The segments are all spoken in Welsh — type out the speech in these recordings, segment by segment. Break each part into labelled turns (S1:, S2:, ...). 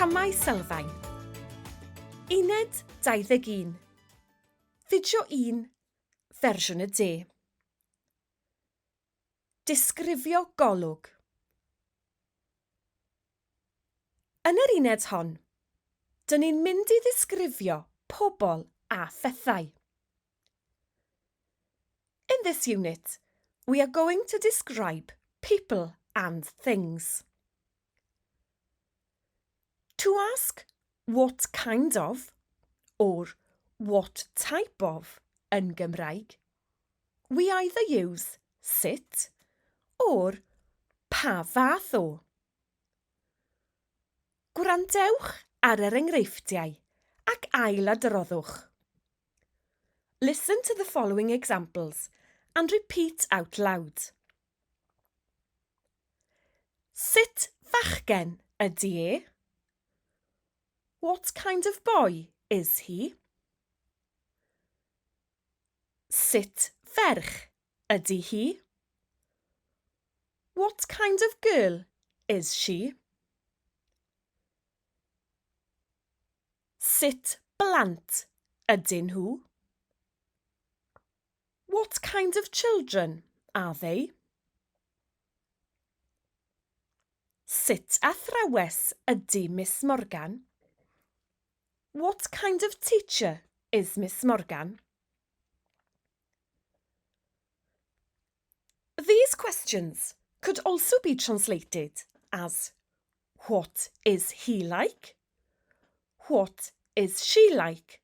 S1: Camau Sylfaen. Uned 21. Fideo 1, fersiwn y de. Disgrifio Golwg. Yn yr uned hon, dyn ni'n mynd i ddisgrifio pobl a phethau. In this unit, we are going to describe people and things. To ask what kind of or what type of yn Gymraeg, we either use sut or pa fath o. Gwrandewch ar yr enghreifftiau ac ailadroddwch. Listen to the following examples and repeat out loud. Sut fachgen ydy e? What kind of boy is he? Sut ferch ydy hi? What kind of girl is she? Sut blant ydyn nhw? What kind of children are they? Sut athrawes ydy Miss Morgan? What kind of teacher is Miss Morgan? These questions could also be translated as what is he like? What is she like?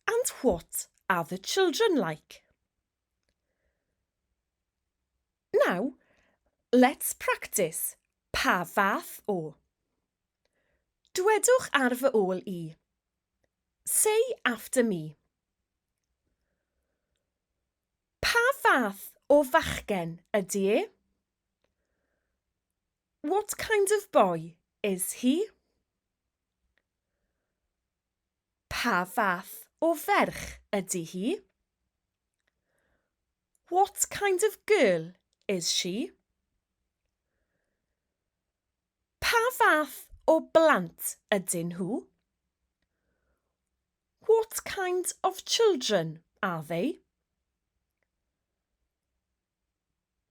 S1: And what are the children like? Now, let's practice pa fath o. Dwedwch ar fy ôl I. Say after me. Pa fath o fachgen ydy e? What kind of boy is he? Pa fath o ferch ydy hi? What kind of girl is she? Pa fath o blant ydyn nhw? What kind of children are they?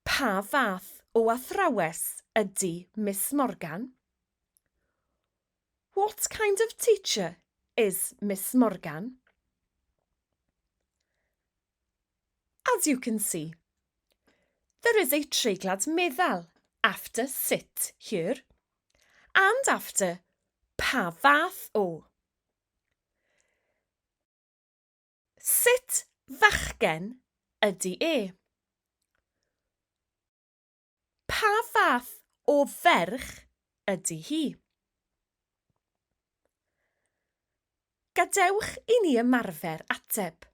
S1: Pa fath o athrawes ydy Miss Morgan? What kind of teacher is Miss Morgan? As you can see, there is a treiglad meddal after sut here and after pa fath o. Sut fachgen ydy e? Pa fath o ferch ydy hi? Gadewch I ni ymarfer ateb.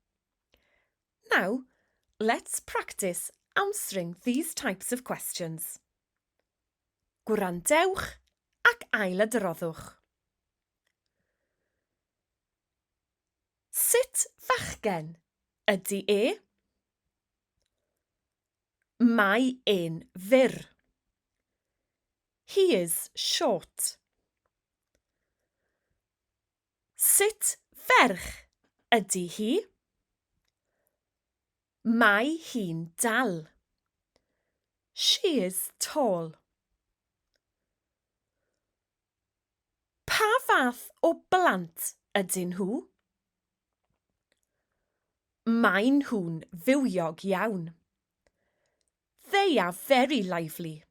S1: Now, let's practice answering these types of questions. Gwrandewch ac ailadroddwch. Sut fachgen ydy e? Mae e'n fyr. He is short. Sut ferch ydy hi? Mae hi'n dal. She is tall. Pa fath o blant ydyn nhw? Maen nhw'n fywiog iawn. They are very lively.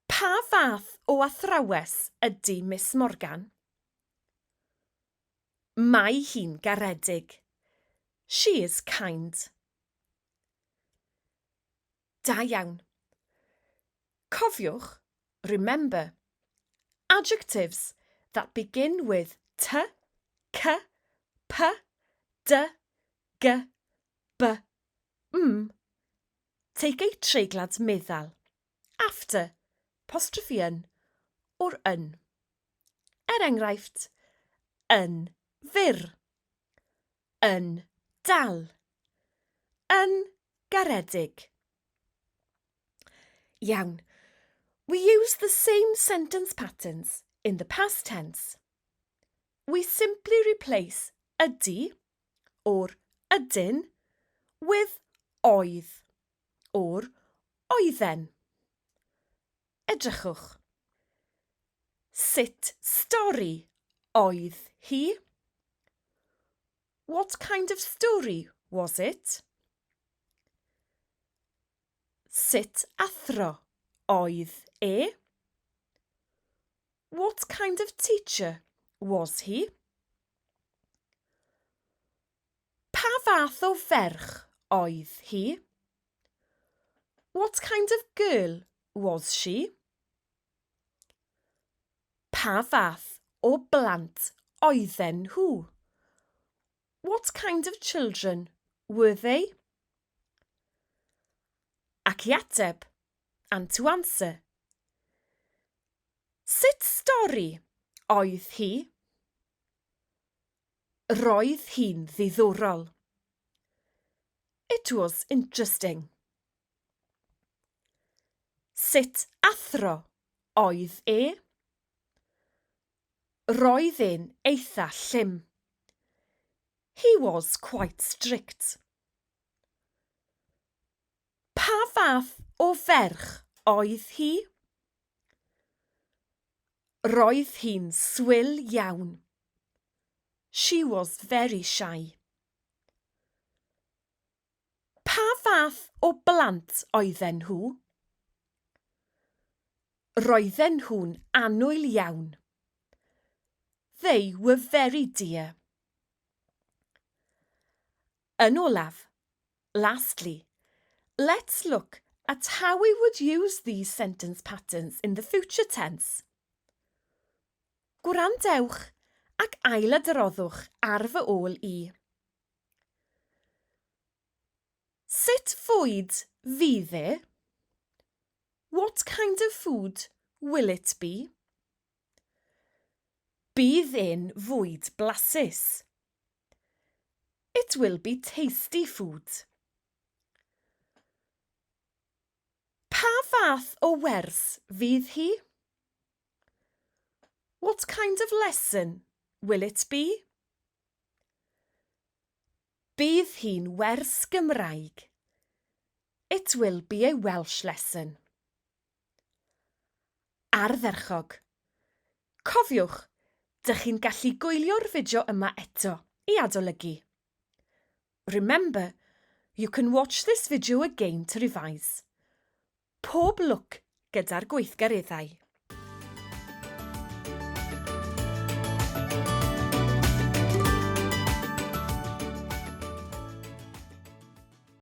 S1: Pa fath o athrawes ydy Miss Morgan? Mae hi'n garedig. She is kind. Da iawn. Cofiwch, remember, adjectives that begin with t, c, p, d, g, b, m take a treiglad meddal after apostrophe yn or yn. Er enghraifft, yn fyr, yn dal, yn garedig. Iawn, We use the same sentence patterns in the past tense. We simply replace ydy or ydyn with oedd or oedden. Edrychwch. Sut stori oedd hi? What kind of story was it? Sut athro oedd e? What kind of teacher was he? Pa fath o ferch oedd hi? What kind of girl was she? Pa fath o blant oedden nhw? What kind of children were they? Ac I ateb, and to answer. Sut stori oedd hi? Roedd hi'n ddiddorol. It was interesting. Sut athro oedd e? Roedd e'n eitha llym. He was quite strict. Pa fath o ferch oedd hi? Roedd hi'n swil iawn. She was very shy. Pa fath o blant oedden nhw? Roedden nhw'n annwyl iawn. They were very dear. Yn olaf, lastly, let's look at how we would use these sentence patterns in the future tense. Gwrandewch ac ailadroddwch ar fy ôl I. Sut fwyd fydd e? What kind of food will it be? Bydd e'n fwyd blasus. It will be tasty food. Pa fath o wers fydd hi? What kind of lesson will it be? Bydd hi'n wers Gymraeg. It will be a Welsh lesson. Ardderchog. Cofiwch, dych chi'n gallu gwylio'r fideo yma eto I adolygu. Remember, you can watch this video again to revise. Pob lwc gyda'r gweithgareddau.